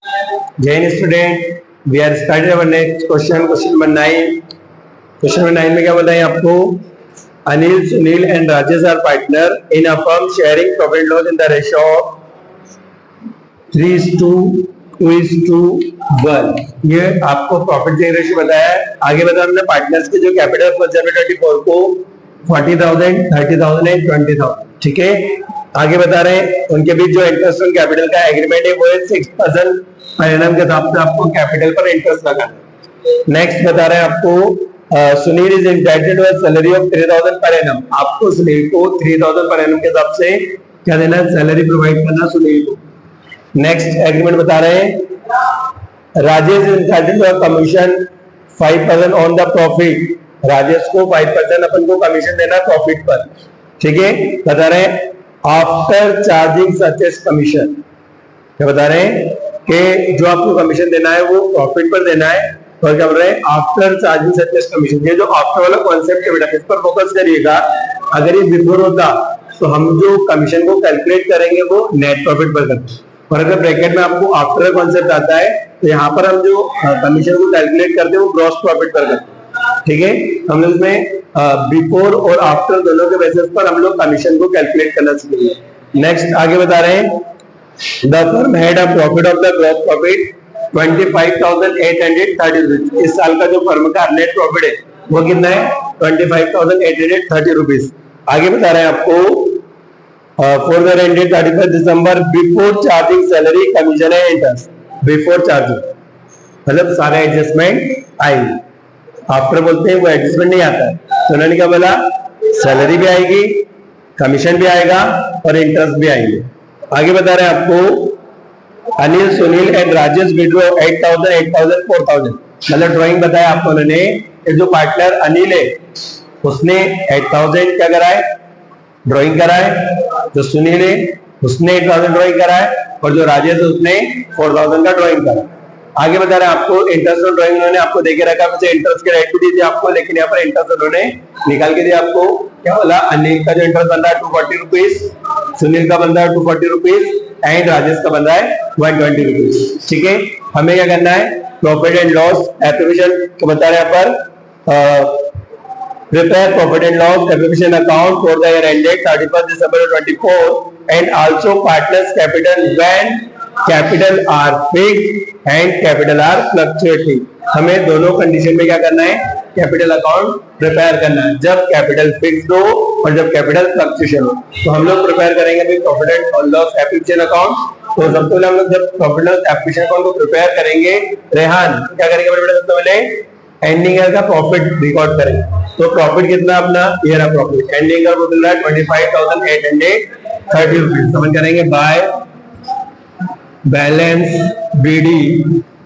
Jain student, we are started our next question, question number 9। Question number 9 में क्या बोला है आपको? Anil, Sunil and Rajesh are partner in a firm sharing profit loss in the ratio of 3:2:1। ये आपको profit sharing ratio बताया है। आगे बताया हमने पार्टनर्स के जो कैपिटल प्लस जनवरी 24 को 40,000, 30,000 एंड 20,000। ठीक है, आगे बता रहे हैं उनके बीच जो इंटरेस्ट ऑन कैपिटल का एग्रीमेंट है वो है 6% पर एनम के हिसाब से आपको कैपिटल पर इंटरेस्ट लगाना। नेक्स्ट बता रहे हैं आपको Sunil is entitled to a salary of 3,000 per annum. आपको सुनील को 3,000 पर एनम के हिसाब से क्या देना है? सैलरी प्रोवाइड करना सुनील को। नेक्स्ट एग्रीमेंट बता रहे हैं Rajesh is entitled to a commission 5% on the profit. Rajesh को 5% अपन को कमीशन देना प्रॉफिट पर। ठीक है, बता रहे हैं after charging such as commission. क्या बता रहे हैं कि जो आपको कमीशन देना है वो प्रॉफिट पर देना है। और क्या बोल रहे हैं? After charging such as commission. ये जो आफ्टर वाला कॉन्सेप्ट है बेटा, इस पर फोकस करिएगा। अगर ये बिफोर होता तो हम जो कमीशन को कैलकुलेट करेंगे वो नेट प्रॉफिट पर करते हैं, और अगर ब्रैकेट में आपको आफ्टर कॉन्सेप्ट आता है तो यहाँ पर हम जो कमीशन को कैलकुलेट करते हैं वो ग्रॉस प्रॉफिट पर करते हैं। ठीक है, हम लोग इसमें बिफोर और आफ्टर दोनों के बेसिस पर हम लोग कमीशन को कैलकुलेट करना सीखेंगे। नेक्स्ट आगे बता रहे हैं the firm had a profit of the gross profit 25,830 rupees. इस साल का जो फर्म का नेट प्रॉफिट है वो कितना है? 25,830 रुपीज। आगे बता रहे हैं आपको for the ended 31 December before charging salary commission and interest. Before charging मतलब सारे एडजस्टमेंट आएंगे, आफ्टर बोलते हैं वो एडजस्टमेंट नहीं आता है। तो उन्होंने क्या बोला? सैलरी भी आएगी, कमीशन भी आएगा और इंटरेस्ट भी आएंगे। आगे बता रहे हैं आपको अनिल, सुनील एंड राजेश विड्रॉ 8,000, 8,000, 4,000। मतलब ड्राइंग बताया आपको उन्होंने। जो पार्टनर अनिल है उसने 8,000 क्या करा है? ड्राइंग करा है। जो सुनील है उसने 8,000 ड्राइंग करा है, और जो राजेश है उसने 4,000 का ड्राइंग करा। आगे बता रहे हैं आपको इंटरेस्ट और ड्राइंग उन्होंने आपको देके रखा, वैसे इंटरेस्ट की रेट भी दी थी आपको, लेकिन यहाँ पर इंटरेस्ट उन्होंने निकाल के दिया आपको। क्या बोला? अनिल का जो इंटरेस्ट बन रहा है 240 रुपीज, सुनील का बन रहा है 240 रुपीज एंड राजेश का बन रहा है 120 रुपीज। ठीक है, हमें क्या करना है? प्रॉफिट एंड लॉस एप्लीकेशन को बता रहे हैं पर prepare profit and loss application account for the year ended 31st December 24 and also partners capital when capital are fixed and capital are fluctuating। हमें दोनों कंडीशन में क्या करना है? कैपिटल अकाउंट प्रिपेयर करना है, जब कैपिटल फिक्स्ड हो और जब कैपिटल फ्लक्चुएशन हो। तो हम लोग प्रिपेयर करेंगे भाई profit and loss application account. तो सबसे पहले हम लोग जब प्रॉफिट लॉस एप्लीकेशन अकाउंट को प्रिपेयर करेंगे, रेहान क्या करेंगे बेटा? सबसे पहले एंडिंग ईयर का प्रॉफिट रिकॉर्ड करेंगे। तो प्रॉफिट कितना अपना? ये रहा प्रॉफिट। एंडिंग का टोटल है 25,830 रुपीज। समझ करेंगे बाय बैलेंस बीडी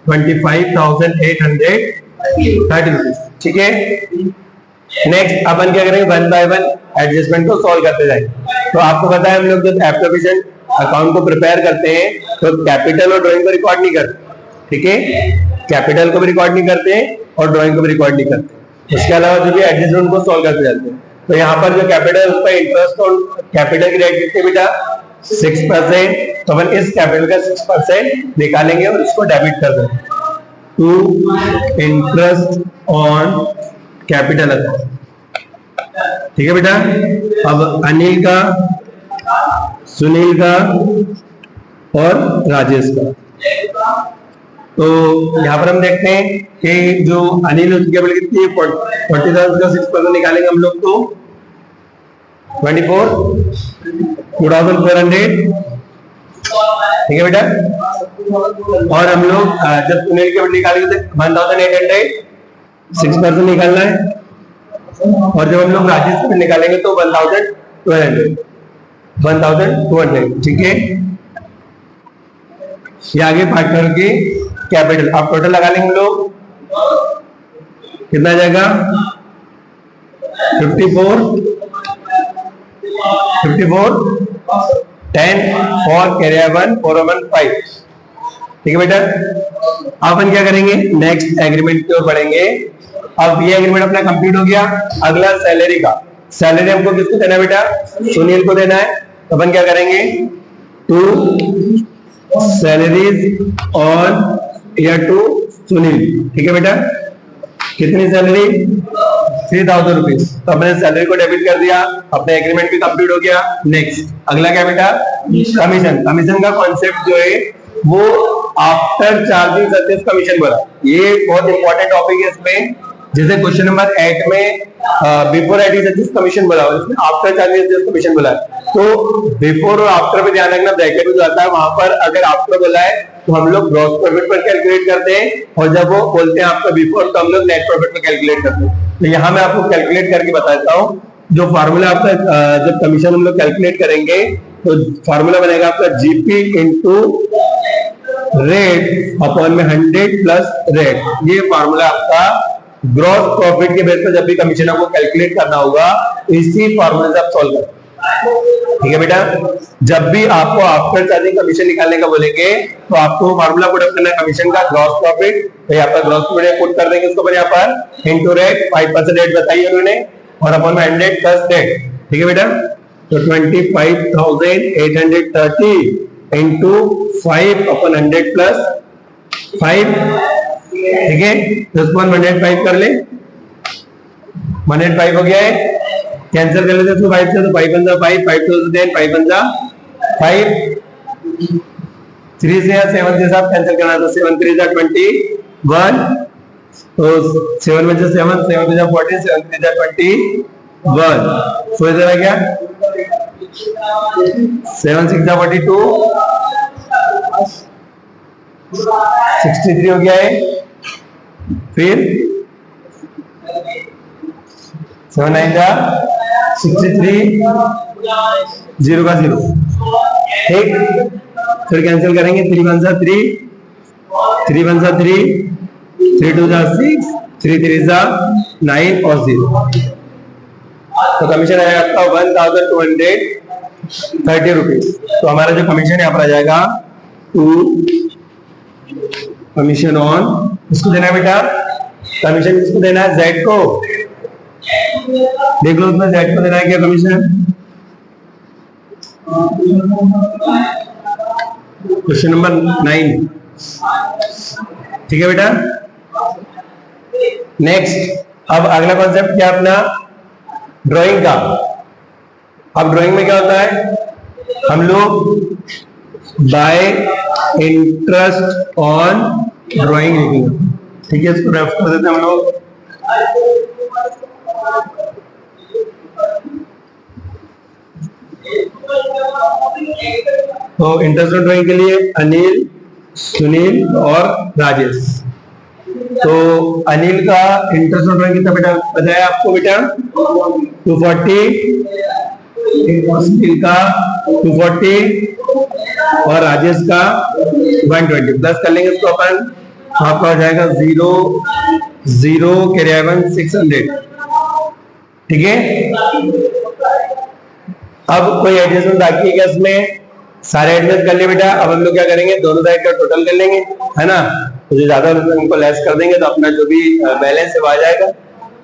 25,830 रुपीज। ठीक है, नेक्स्ट अपन क्या करेंगे? वन बाय वन एडजस्टमेंट को सॉल्व करते जाएंगे। तो आपको पता है हम लोग जब एप्लीकेशन अकाउंट को प्रिपेयर करते हैं तो कैपिटल और ड्राइंग को रिकॉर्ड नहीं करते। ठीक है, कैपिटल को भी रिकॉर्ड नहीं करते और ड्राइंग को भी रिकॉर्ड नहीं करते। उसके अलावा जो भी एडजस्टमेंट को सॉल्व करते जाते हैं। तो यहाँ पर जो कैपिटल है उस पर इंटरेस्ट और कैपिटल की रेट कितनी बेटा? 6%। तो अपन इस कैपिटल का 6% निकालेंगे और इसको डेबिट कर देंगे to interest on capital account. ठीक है बेटा, अब अनिल का, सुनील का और राजेश का। तो यहाँ पर हम देखते हैं कि जो अनिल उसकी कैपिटल कितनी है? 40,000 का 6% निकालेंगे हम लोग तो 24,400। ठीक है बेटा, और हम लोग जब सुनील की कैपिटल निकालेंगे तो 1,800 6% निकालना है, और जब हम लोग राजेश की निकालेंगे तो 1,200। ठीक है, ये आगे पार्टनर की कैपिटल। आप टोटल लगा लेंगे हम लोग, कितना जाएगा? 54 10 4 कैरियर 1 4 1 5। ठीक है बेटा, अपन क्या करेंगे? नेक्स्ट एग्रीमेंट की ओर बढ़ेंगे। अब ये एग्रीमेंट अपना कंप्लीट हो गया। अगला सैलरी का। सैलरी हमको किसको देना है बेटा? सुनील को देना है। तो अपन क्या करेंगे? 2 salaries on year to Sunil. ठीक है बेटा, कितनी सैलरी? 3000 रुपीज। तो अपने सैलरी को डेबिट कर दिया, अपने एग्रीमेंट भी कंप्लीट हो गया। नेक्स्ट अगला क्या बेटा? कमीशन। कमीशन का कॉन्सेप्ट जो है वो आफ्टर चार्जिंग सर्विस कमीशन बोला। ये बहुत इंपॉर्टेंट टॉपिक है इसमें। जैसे क्वेश्चन नंबर 8 में बिफोर एडी सर्विस कमीशन बोला, इसमें आफ्टर चार्जिंग सर्विस कमीशन बोला। तो बिफोर और आफ्टर पे ध्यान रखना, ब्रैकेट में जो आता है वहां पर अगर आफ्टर बोला है तो हम लोग ग्रॉस प्रॉफिट पर कैलकुलेट करते हैं, और जब वो बोलते हैं आपका बिफोर तो हम लोग नेट प्रॉफिट पर कैलकुलेट करते हैं। तो यहाँ मैं आपको कैलकुलेट करके बताता हूँ। जो फॉर्मूला आपका जब कमीशन हम लोग कैलकुलेट करेंगे तो फॉर्मूला बनेगा आपका जीपी इंटू रेट अपॉन में 100 प्लस रेट। ये फॉर्मूला आपका ग्रॉस प्रॉफिट के बेस पर जब भी कमीशन आपको कैलकुलेट करना होगा, इसी फॉर्मूले से आप सॉल्व करें। ठीक है बेटा, जब भी आपको आफ्टर चार्जिंग कमीशन निकालने का बोलेंगे तो आपको फॉर्मूला पुट करना है कमीशन का, ग्रॉस प्रॉफिट। तो यहाँ पर ग्रॉस प्रॉफिट पुट कर देंगे उसको यहाँ पर इंटू रेट, 5% रेट बताइए उन्होंने, और अपॉन में 100 प्लस रेट। ठीक है बेटा, तो 25,830 इंटू 5 अपॉन 100 प्लस 5। ठीक है, 105 कर ले, 105 हो गया है। कैंसिल कर लेते हैं 5 से, तो 5 1 5, 5 2 10, 5 1 5, 3 से 7 के साथ कैंसिल करना, तो 7 3 21, तो 7 में 7, 7 2 14, 7 3 21। सो इधर आ गया 7 6 42, 63 हो गया है। फिर 7 9 63, 0 का 0। ठीक, फिर कैंसिल करेंगे, 3 1 3, 3 1 3, 3 2 6, 3 3 9 और 0। तो कमीशन आएगा आपका 1230 रुपीज। तो हमारा जो कमीशन यहाँ पर आ जाएगा टू कमीशन ऑन, इसको देना है बेटा, कमीशन किसको देना है? जेड को। देख लो उसमें जेड को देना है क्या कमीशन? Question number 9। ठीक है बेटा, नेक्स्ट अब अगला कॉन्सेप्ट क्या अपना? ड्राइंग का। अब ड्राइंग में क्या होता है? हम लोग बाय इंटरेस्ट ऑन ड्राइंग लिखेंगे। ठीक है, इसको रेफ कर देते हैं हम लोग। तो इंटरेस्ट ऑन ड्राइंग के लिए अनिल, सुनील और राजेश। तो अनिल का इंटरेस्ट ऑन ड्राइंग कितना बेटा बताया आपको बेटा? 240, सुनील का 240 और राजेश का 120। प्लस कर लेंगे इसको अपन, आपका हो जाएगा 0 0 600। ठीक है, अब कोई एडजस्टमेंट बाकी है क्या इसमें? सारे एडजस्ट कर लिए बेटा। अब हम लोग क्या करेंगे? दोनों साइड का टोटल कर लेंगे, है ना। तो जो ज्यादा उनको लेस कर देंगे तो अपना जो भी बैलेंस है वो आ जाएगा।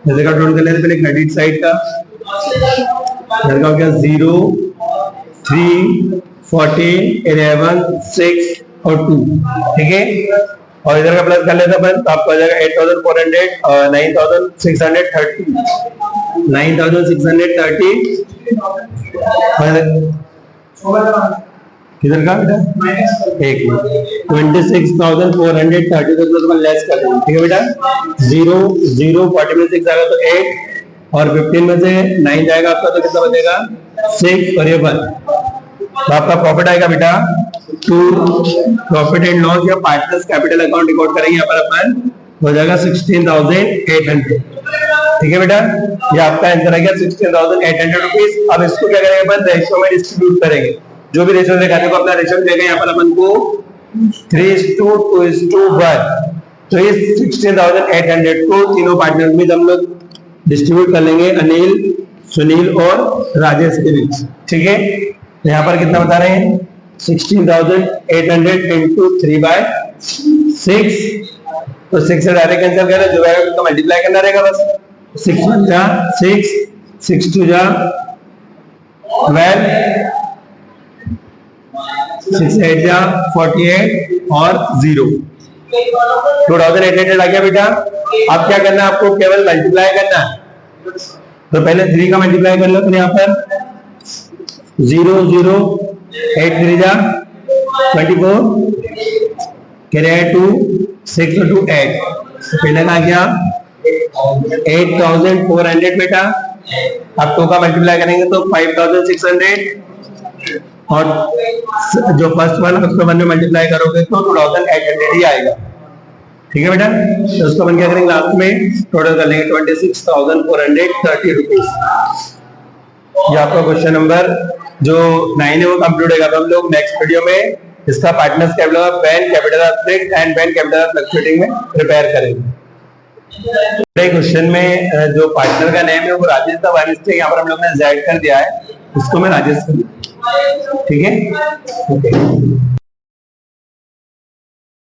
जैसे का टोटल कर लेते पहले क्रेडिट साइड का, इधर का हो गया 0 3 14 11 6 और 2। ठीक है, और इधर का प्लस कर लेते अपन, तो आपको आ जाएगा 8400 और 9630, 9630। किधर का बेटा? एक 26,430 तो लेस कर देंगे। ठीक है बेटा, 0 0 40 में 6 आएगा तो 8, और 15 में से 9 जाएगा आपका तो कितना बचेगा? 6 और ये 1। तो आपका प्रॉफिट आएगा बेटा टू प्रॉफिट एंड लॉस या पार्टनर्स कैपिटल अकाउंट रिकॉर्ड करेंगे यहाँ पर अपन, हो जाएगा 16,800। ठीक है बेटा, ये आपका आंसर आ गया 16,800 रुपीज। अब इसको क्या करेंगे अपन? रेशियो में डिस्ट्रीब्यूट करेंगे। जो भी रेशियो देगा, देखो अपना रेशियो देगा यहाँ पर अपन को 3:2:1। तो इस 16,800 को तीनों पार्टनर में हम लोग डिस्ट्रीब्यूट कर लेंगे, अनिल, सुनील और राजेश के बीच। ठीक है, यहाँ पर कितना बता रहे हैं? 16,800 इंटू 3/6। तो 6 से डायरेक्ट कैंसिल करें, जो आएगा उसको मल्टीप्लाई करना रहेगा बस। 6 1 जा 6, 6 2 जा 12, 6 8 जा 48 और 0 2800 आ गया बेटा। अब क्या करना है आपको, केवल मल्टीप्लाई करना है। तो पहले 3 का मल्टीप्लाई कर लो, तो यहाँ पर 0 0 8 3 जा 24 2 6 2 8। पहले का गया 8400 बेटा। अब 2 का मल्टीप्लाई करेंगे तो 5600 और जो फर्स्ट वन उसको 1 में मल्टीप्लाई करोगे तो 2800 ही आएगा। ठीक है बेटा। तो उसको अपन क्या करेंगे, लास्ट में टोटल कर लेंगे 26,430 रुपीज। ये आपका क्वेश्चन नंबर जो 9 है वो कंप्लीट होगा। हम लोग नेक्स्ट वीडियो में इसका partners table of when capital of split and when capital of fluctuating में प्रिपेयर करेंगे। क्वेश्चन में जो पार्टनर का नेम है वो राजेश था, यहाँ पर हम लोग ने Z कर दिया है, उसको मैं राजेश कर दिया। ठीक है, ओके।